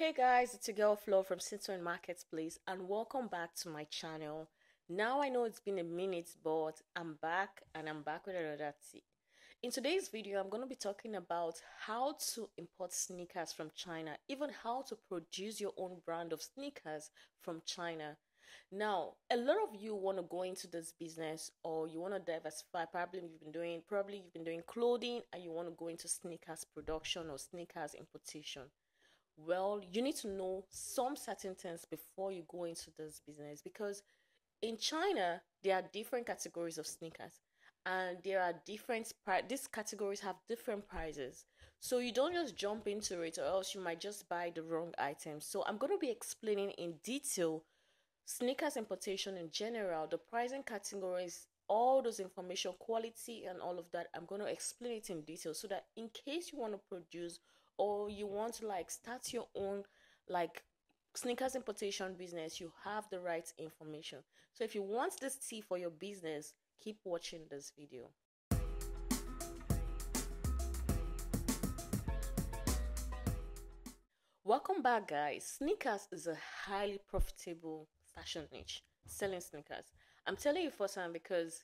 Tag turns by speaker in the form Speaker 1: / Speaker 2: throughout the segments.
Speaker 1: Hey guys, it's your girl Flo from Citron Marketplace and welcome back to my channel. Now I know it's been a minute, but I'm back and I'm back with another tea. In today's video, I'm going to be talking about how to import sneakers from China, even how to produce your own brand of sneakers from China. Now, a lot of you want to go into this business or you want to diversify. Probably you've been doing clothing and you want to go into sneakers production or sneakers importation. Well, you need to know some certain things before you go into this business because in China there are different categories of sneakers and there are these categories have different prices. So you don't just jump into it or else you might just buy the wrong items. So I'm going to be explaining in detail sneakers importation in general, the pricing categories, all those information, quality, and all of that. I'm going to explain it in detail so that in case you want to produce or you want to like start your own like sneakers importation business, you have the right information. So if you want this tea for your business, keep watching this video. Welcome back, guys. Sneakers is a highly profitable fashion niche. Selling sneakers. I'm telling you first time because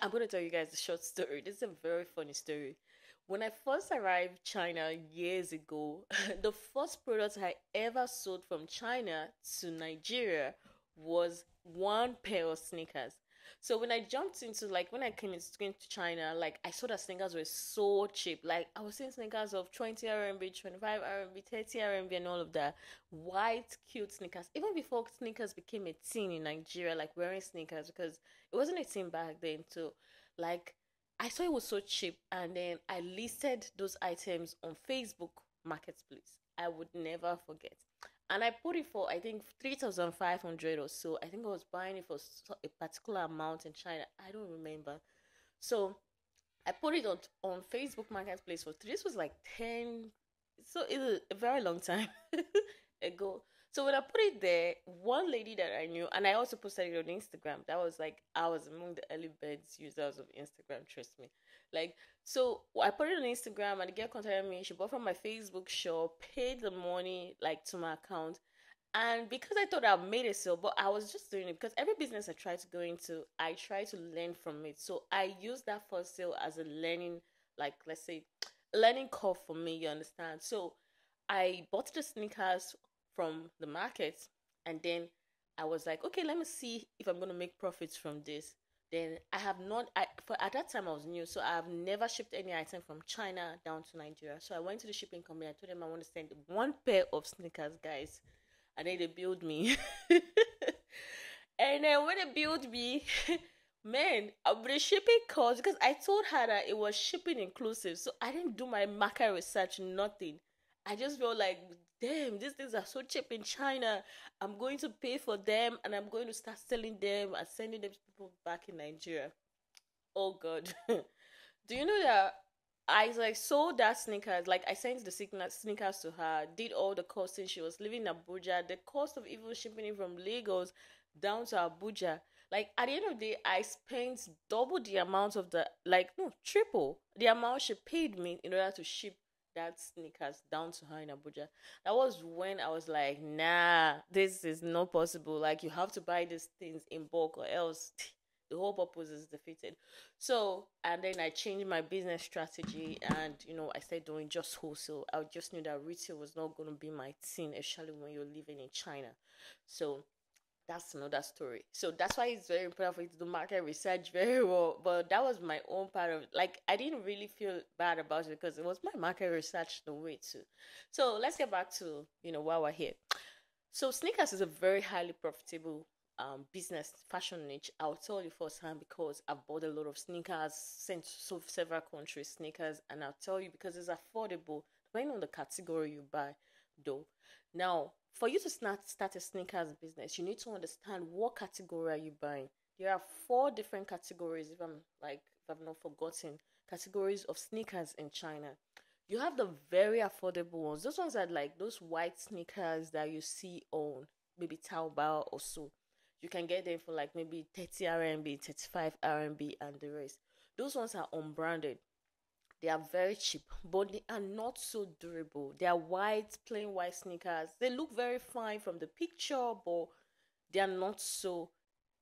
Speaker 1: I'm going to tell you guys a short story. This is a very funny story. When I first arrived China years ago, the first product I ever sold from China to Nigeria was one pair of sneakers. So when I jumped into when I came into China, like I saw that sneakers were so cheap. Like I was seeing sneakers of 20 RMB, 25 RMB, 30 RMB and all of that. White, cute sneakers. Even before sneakers became a thing in Nigeria, like wearing sneakers because it wasn't a thing back then. So like I saw it was so cheap and then I listed those items on Facebook Marketplace. I would never forget. And I put it for I think 3,500 or so. I think I was buying it for a particular amount in China. I don't remember. So I put it on Facebook Marketplace for three. This was like 10, so it was a very long time ago. So when I put it there, one lady that I knew, and I also posted it on Instagram. That was like I was among the early birds users of Instagram. Trust me. Like so, I put it on Instagram, and the girl contacted me. She bought from my Facebook shop, paid the money like to my account, and because I thought I made a sale, but I was just doing it because every business I try to go into, I try to learn from it. So I use that first sale as a learning, like let's say, learning curve for me. You understand? So I bought the sneakers from the market, and then I was like, okay, let me see if I'm gonna make profits from this. Then I have not. At that time I was new, so I have never shipped any item from China down to Nigeria. So I went to the shipping company. I told them I want to send one pair of sneakers, guys, and then they billed me. And then when they billed me, man, the shipping cost because I told her that it was shipping inclusive, so I didn't do my market research, nothing. I just felt like, damn, these things are so cheap in China. I'm going to pay for them and I'm going to start selling them and sending them to people back in Nigeria. Oh God. Do you know that I like sold that sneakers? Like I sent the sneakers to her, did all the costing. She was living in Abuja. The cost of even shipping it from Lagos down to Abuja. Like at the end of the day, I spent double the amount of triple the amount she paid me in order to ship that sneakers down to her in Abuja. That was when I was like, nah, this is not possible. Like you have to buy these things in bulk or else the whole purpose is defeated. So, and then I changed my business strategy and, I started doing just wholesale. I just knew that retail was not going to be my thing, especially when you're living in China. So, that's another story. So that's why it's very important for you to do market research very well. But that was my own part of like I didn't really feel bad about it because it was my market research the way too. So let's get back to why we're here. So sneakers is a very highly profitable business fashion niche. I'll tell you firsthand because I've bought a lot of sneakers, sent to several countries sneakers, and I'll tell you because it's affordable depending on the category you buy, though. Now, for you to start a sneakers business, you need to understand what category are you buying. There are four different categories, if I've not forgotten, categories of sneakers in China. You have the very affordable ones. Those ones are like those white sneakers that you see on maybe Taobao or so. You can get them for like maybe 30 RMB, 35 RMB, and the rest. Those ones are unbranded. They are very cheap, but they are not so durable. They are white, plain white sneakers. They look very fine from the picture, but they are not so,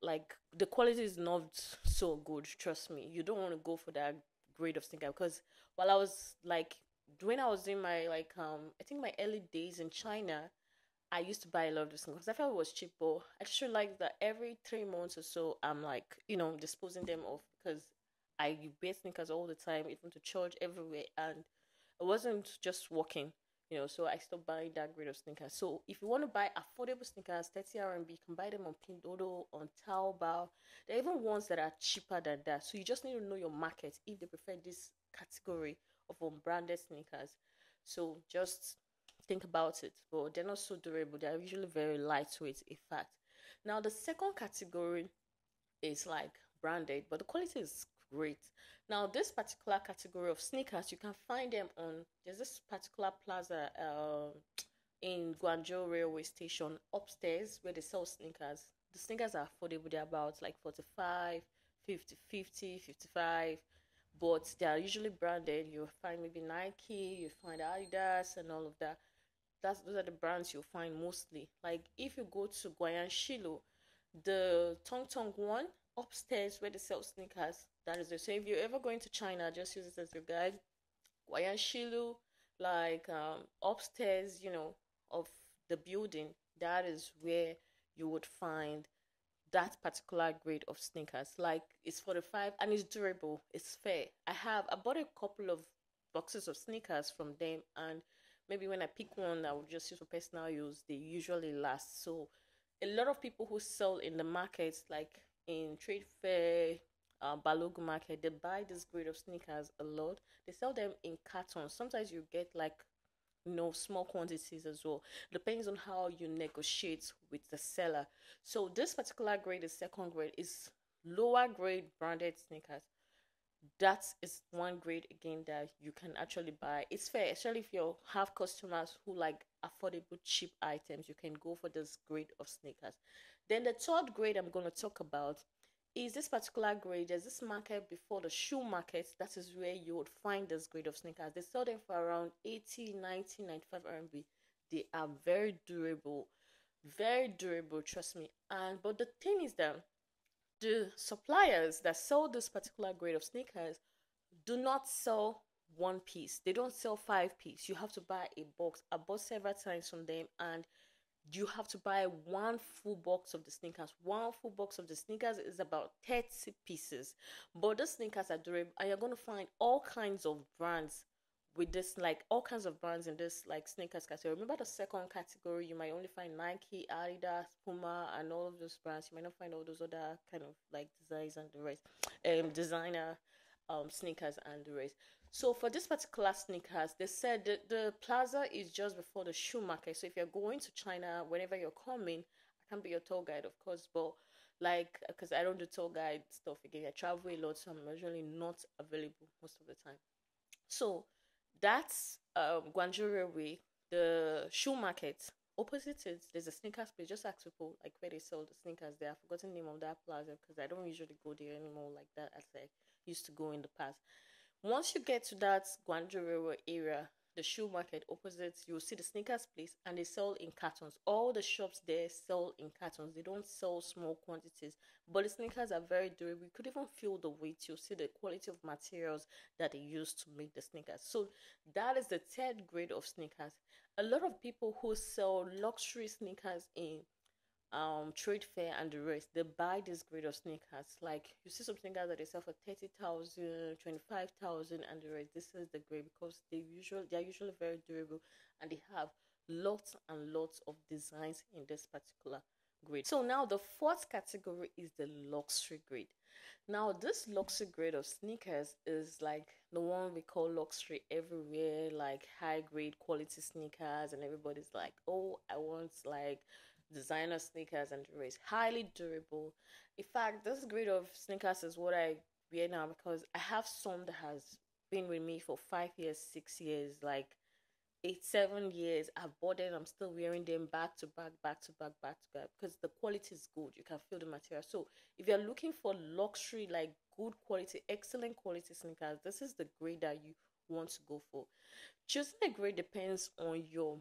Speaker 1: like, the quality is not so good. Trust me, you don't want to go for that grade of sneaker, because while I was like, when I was in my like I think my early days in China, I used to buy a lot of those things because I felt it was cheap. But I just realized that every 3 months or so, I'm like, disposing them off, because I wear sneakers all the time, even to church, everywhere, and it wasn't just working. So I stopped buying that grade of sneakers. So if you want to buy affordable sneakers, 30 RMB, you can buy them on Pinduoduo, on Taobao. There are even ones that are cheaper than that. So you just need to know your market if they prefer this category of unbranded sneakers. So just think about it. But they're not so durable. They're usually very lightweight, in fact. Now the second category is like branded, but the quality is great. Now this particular category of sneakers, you can find them on, there's this particular plaza in Guangzhou railway station upstairs where they sell sneakers. The sneakers are affordable. They're about like 45, 50, 50, 55, but they are usually branded. You'll find maybe Nike, you find Adidas and all of that. Those are the brands you'll find mostly. Like if you go to Guayan Shilo, the Tong Tong one upstairs where they sell sneakers, that is the same. If you're ever going to China, just use it as your guide. Guayan Shilo, like upstairs, of the building, that is where you would find that particular grade of sneakers. Like it's 45 and it's durable, it's fair. I bought a couple of boxes of sneakers from them, and maybe when I pick one I would just use for personal use, they usually last. So a lot of people who sell in the markets, like in trade fair, Balogu market, they buy this grade of sneakers a lot. They sell them in cartons. Sometimes you get like small quantities as well. Depends on how you negotiate with the seller. So this particular grade is second grade, is lower grade branded sneakers. That is one grade again that you can actually buy. It's fair, especially if you have customers who like affordable cheap items, you can go for this grade of sneakers. Then the third grade I'm going to talk about is this particular grade. There's this market before the shoe market. That is where you would find this grade of sneakers. They sell them for around 80, 90, 95 RMB. They are very durable, trust me. And but the thing is that the suppliers that sell this particular grade of sneakers do not sell one piece. They don't sell 5 piece. You have to buy a box. I bought several times from them, and you have to buy one full box of the sneakers. One full box of the sneakers is about 30 pieces. But the sneakers are durable, and you're going to find all kinds of brands with this, like all kinds of brands in this like sneakers category. Remember the second category, you might only find Nike, Adidas, Puma, and all of those brands. You might not find all those other kind of like designs and the rest, designer sneakers and the rest. So for this particular sneakers, they said that the plaza is just before the shoe market. So if you're going to China, whenever you're coming, I can be your tour guide, of course, but like because I don't do tour guide stuff again. I travel a lot, so I'm usually not available most of the time. So that's Guangzhou Railway, the shoe market. Opposite it, there's a sneakers place. Just ask people like where they sell the sneakers there. I've forgotten the name of that plaza because I don't usually go there anymore like that as I used to go in the past. Once you get to that Guangzhou Railway area, the shoe market opposite, you'll see the sneakers place, and they sell in cartons. All the shops there sell in cartons. They don't sell small quantities, but the sneakers are very durable. You could even feel the weight. You'll see the quality of materials that they use to make the sneakers. So that is the third grade of sneakers. A lot of people who sell luxury sneakers in trade fair and the rest, they buy this grade of sneakers. Like you see some sneakers that they sell for 30,000, 25,000, and the rest. This is the grade because they are usually very durable, and they have lots and lots of designs in this particular grade. So now the fourth category is the luxury grade. Now this luxury grade of sneakers is like the one we call luxury everywhere, like high grade quality sneakers, and everybody's like, oh, I want like designer sneakers and the rest. Highly durable. In fact, this grade of sneakers is what I wear now because I have some that has been with me for 5 years, 6 years, like 8, 7 years. I've bought them. I'm still wearing them back to back, back to back, back to back because the quality is good. You can feel the material. So if you're looking for luxury, like good quality, excellent quality sneakers, this is the grade that you want to go for. Choosing a grade depends on your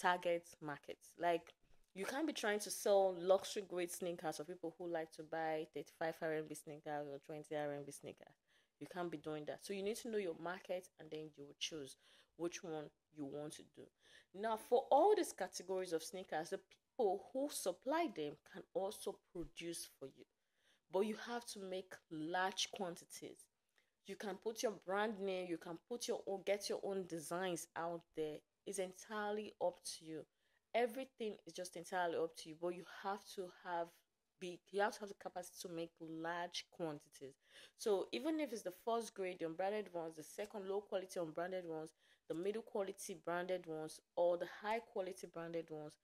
Speaker 1: target market. Like, you can't be trying to sell luxury grade sneakers for people who like to buy 35 RMB sneakers or 20 RMB sneakers. You can't be doing that. So you need to know your market, and then you will choose which one you want to do. Now, for all these categories of sneakers, the people who supply them can also produce for you, but you have to make large quantities. You can put your brand name, you can put your own, get your own designs out there. It's entirely up to you. Everything is just entirely up to you, but you have to have you have to have the capacity to make large quantities. So even if it's the first grade, the unbranded ones, the second low quality unbranded ones, the middle quality branded ones, or the high quality branded ones,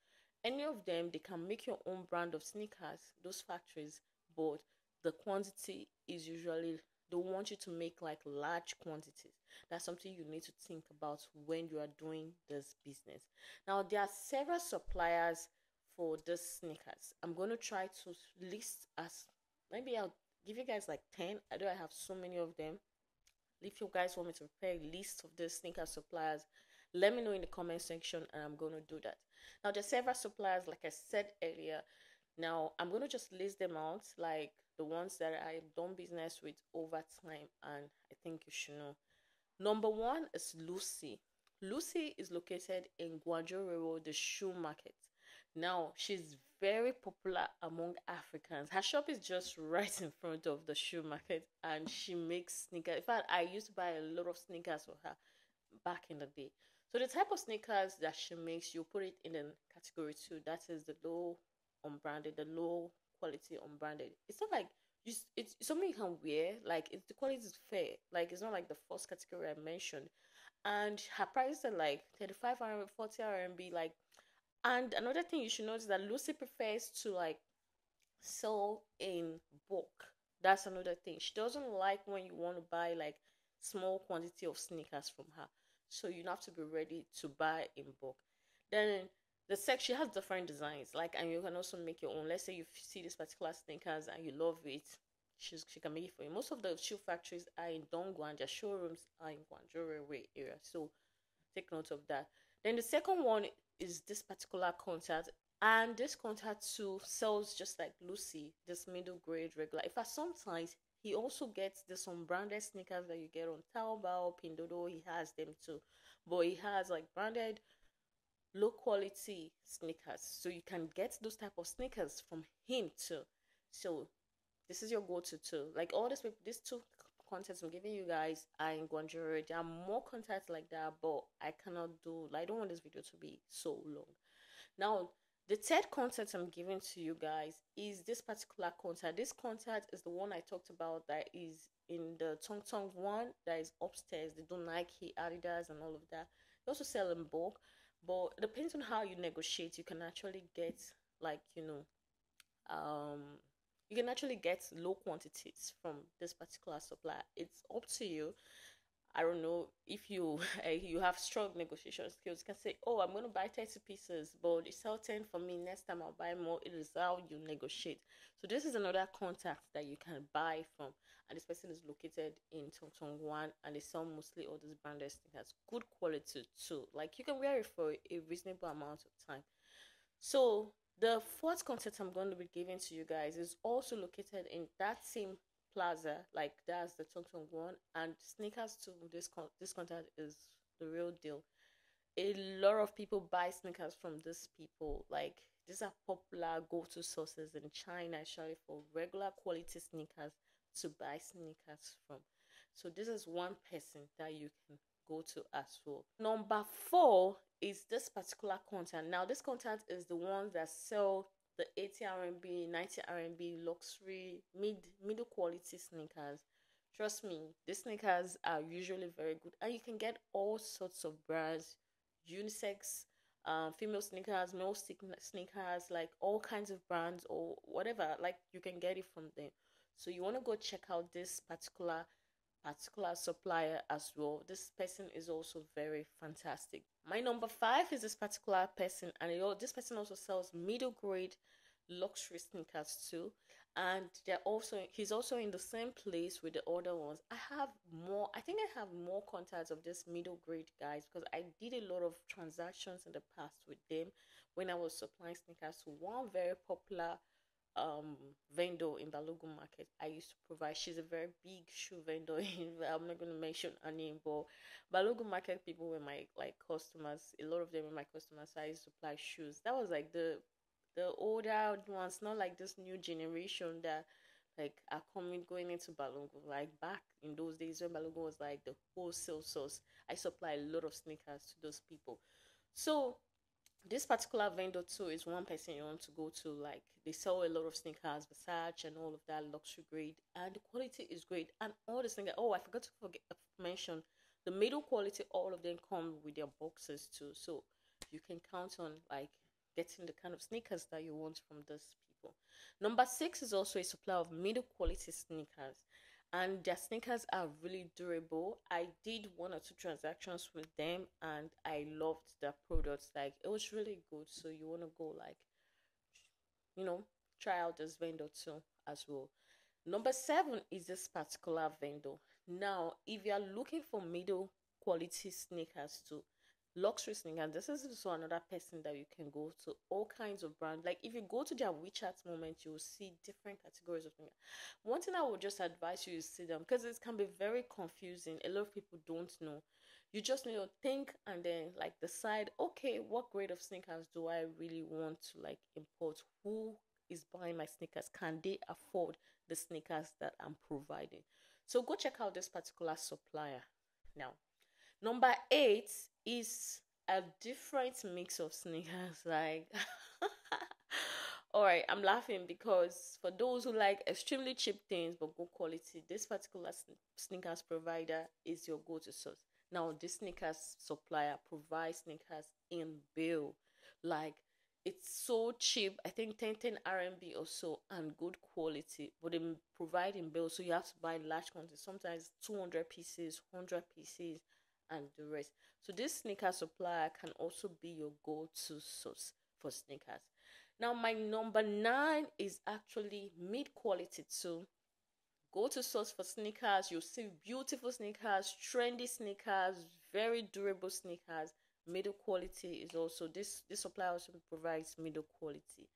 Speaker 1: any of them, they can make your own brand of sneakers, those factories, but the quantity is usually, they want you to make like large quantities. That's something you need to think about when you are doing this business. Now, there are several suppliers for this sneakers. I'm going to try to list, as maybe I'll give you guys like 10. I know I have so many of them. If you guys want me to prepare a list of the sneaker suppliers, let me know in the comment section, and I'm going to do that. Now, there's several suppliers, like I said earlier. Now, I'm going to just list them out, like the ones that I've done business with over time, and I think you should know. Number one is Lucy. Lucy is located in Guangzhou, the shoe market. Now, she's very popular among Africans. Her shop is just right in front of the shoe market, and she makes sneakers. In fact, I used to buy a lot of sneakers for her back in the day. So the type of sneakers that she makes, you put it in the category 2. That is the low unbranded, the low quality unbranded. It's not like it's something you can wear. Like, it's, the quality is fair. Like, it's not like the first category I mentioned. And her prices are like 35 RMB, 40 RMB. Like, and another thing you should notice that Lucy prefers to like sell in bulk. That's another thing. She doesn't like when you want to buy like small quantity of sneakers from her. So you have to be ready to buy in bulk. Then the section has different designs, like, and you can also make your own. Let's say you see this particular sneakers and you love it, she can make it for you. Most of the shoe factories are in Dongguan. Their showrooms are in Guangzhou Railway area. So take note of that. Then the second one is this particular contact, and this contact too sells just like Lucy, this middle grade regular. In fact, sometimes he also gets this unbranded sneakers that you get on Taobao, Pinduoduo. He has them too, but he has like branded low quality sneakers, so you can get those type of sneakers from him too. So this is your go-to too. Like, all this, these two contacts I'm giving you guys are in Guangzhou. There are more contacts like that, but I cannot do, like, I don't want this video to be so long. Now, the third contact I'm giving to you guys is this particular contact. This contact is the one I talked about that is in the Tong Tong one that is upstairs. They do Nike, Adidas, and all of that. They also sell in bulk, but it depends on how you negotiate. You can actually get, like, you can actually get low quantities from this particular supplier. It's up to you. I don't know if you you have strong negotiation skills. You can say, oh, I'm going to buy 30 pieces, but you sell 10 for me. Next time I'll buy more. It is how you negotiate. So this is another contact that you can buy from. And this person is located in Tongtongwan, and they sell mostly all these branded sneakers. Good quality too. Like, you can wear it for a reasonable amount of time. So the fourth contact I'm going to be giving to you guys is also located in that same plaza, like that's the Tongtong one, and sneakers too. This contact is the real deal. A lot of people buy sneakers from these people. Like, these are popular go-to sources in China, actually, for regular quality sneakers to buy sneakers from. So this is one person that you can go to as well. Number 4 is this particular contact. Now, this contact is the ones that sell the 80 RMB, 90 RMB luxury middle quality sneakers. Trust me, these sneakers are usually very good, and you can get all sorts of brands, unisex, female sneakers, male sneakers, like all kinds of brands or whatever. Like, you can get it from them. So you want to go check out this particular supplier as well. This person is also very fantastic. My number 5 is this particular person, and this person also sells middle grade luxury sneakers too. And he's also in the same place with the other ones. I think I have more contacts of this middle grade guys because I did a lot of transactions in the past with them when I was supplying sneakers to one very popular um vendor in Balogun market. I used to provide. She's a very big shoe vendor in, I'm not going to mention her name, but Balogun market people were my like customers. A lot of them were my customers. So I used to supply shoes. That was like the older ones, not like this new generation that like are coming going into Balogun. Like back in those days when Balogun was like the wholesale source, I supply a lot of sneakers to those people. So this particular vendor too is one person you want to go to. Like they sell a lot of sneakers, Versace and all of that luxury grade, and the quality is great. And all the sneakers. Oh, I forgot to mention the middle quality. All of them come with their boxes too, so you can count on like getting the kind of sneakers that you want from these people. Number six is also a supplier of middle quality sneakers, and their sneakers are really durable. I did one or two transactions with them and I loved their products. Like it was really good. So you want to go like, you know, try out this vendor too as well. Number seven is this particular vendor. Now, if you are looking for middle quality sneakers too, luxury sneakers, this is also another person that you can go to. All kinds of brands. Like if you go to their WeChat moment, you'll see different categories of sneakers. One thing I would just advise you is see them because it can be very confusing. A lot of people don't know. You just need to think and then like decide, okay, what grade of sneakers do I really want to like import? Who is buying my sneakers? Can they afford the sneakers that I'm providing? So go check out this particular supplier. Now, number eight is a different mix of sneakers. Like, all right, I'm laughing because for those who like extremely cheap things but good quality, this particular sneakers provider is your go-to source. Now, this sneakers supplier provides sneakers in bill. Like, it's so cheap. I think 10 RMB or so and good quality. But they provide in bill, so you have to buy large quantities. Sometimes 200 pieces, 100 pieces, and the rest. So this sneaker supplier can also be your go-to source for sneakers. Now, my number nine is actually mid quality too. Go to source for sneakers. You'll see beautiful sneakers, trendy sneakers, very durable sneakers. Middle quality is also this supplier also provides middle quality.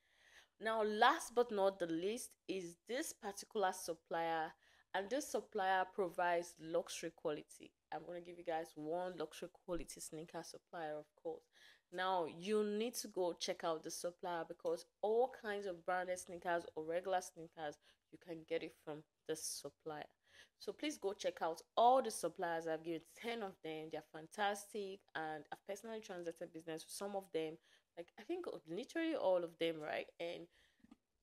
Speaker 1: Now, last but not the least is this particular supplier, and this supplier provides luxury quality. I'm going to give you guys one luxury quality sneaker supplier, of course. Now, you need to go check out the supplier because all kinds of branded sneakers or regular sneakers, you can get it from this supplier. So please go check out all the suppliers. I've given 10 of them. They're fantastic, and I've personally transacted business with some of them. Like I think literally all of them, right? And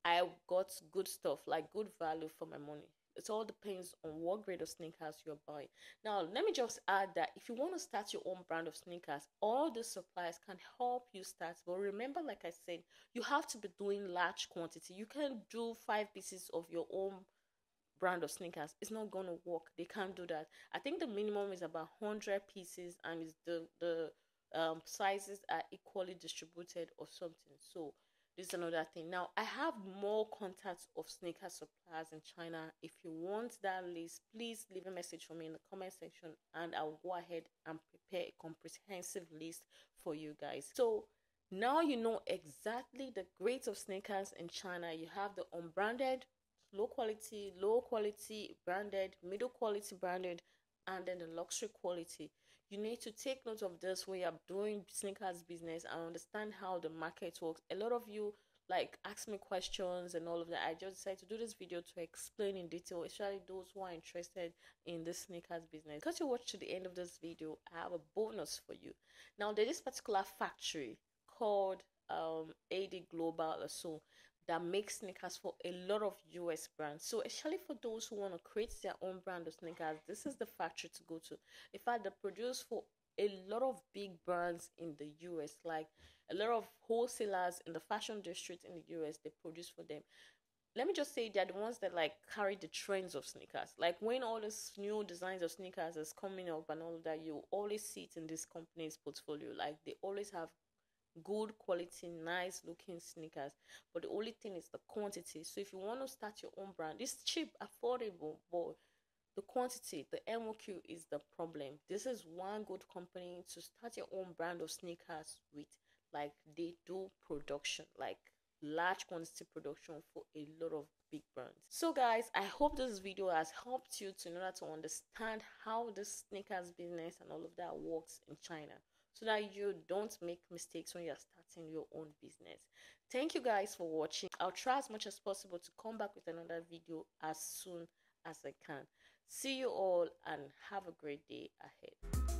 Speaker 1: I got good stuff, like good value for my money. It all depends on what grade of sneakers you're buying. Now, let me just add that if you want to start your own brand of sneakers, all the suppliers can help you start. But remember, like I said, you have to be doing large quantity. You can't do 5 pieces of your own brand of sneakers. It's not gonna work. They can't do that. I think the minimum is about 100 pieces, and is the sizes are equally distributed or something. So this is another thing. Now I have more contacts of sneaker suppliers in China. If you want that list, please leave a message for me in the comment section and I'll go ahead and prepare a comprehensive list for you guys. So now you know exactly the grades of sneakers in China. You have the unbranded, low quality branded, middle quality branded, and then the luxury quality. You need to take note of this when you're doing sneakers business and understand how the market works. A lot of you like ask me questions and all of that. I just decided to do this video to explain in detail, especially those who are interested in this sneakers business. Because you watch to the end of this video, I have a bonus for you. Now there's this particular factory called AD Global or so that makes sneakers for a lot of US brands. So especially for those who want to create their own brand of sneakers, this is the factory to go to. In fact, they produce for a lot of big brands in the US, like a lot of wholesalers in the fashion district in the US, they produce for them. Let me just say they're the ones that like carry the trends of sneakers. Like when all these new designs of sneakers is coming up and all of that, you always see it in this company's portfolio. Like they always have good quality, nice looking sneakers, but the only thing is the quantity. So if you want to start your own brand, it's cheap, affordable, but the quantity, the MOQ is the problem. This is one good company to start your own brand of sneakers with. Like, they do production, like large quantity production for a lot of big brands. So guys, I hope this video has helped you to in order to understand how the sneakers business and all of that works in China, so that you don't make mistakes when you're starting your own business. Thank you guys for watching. I'll try as much as possible to come back with another video as soon as I can. See you all and have a great day ahead.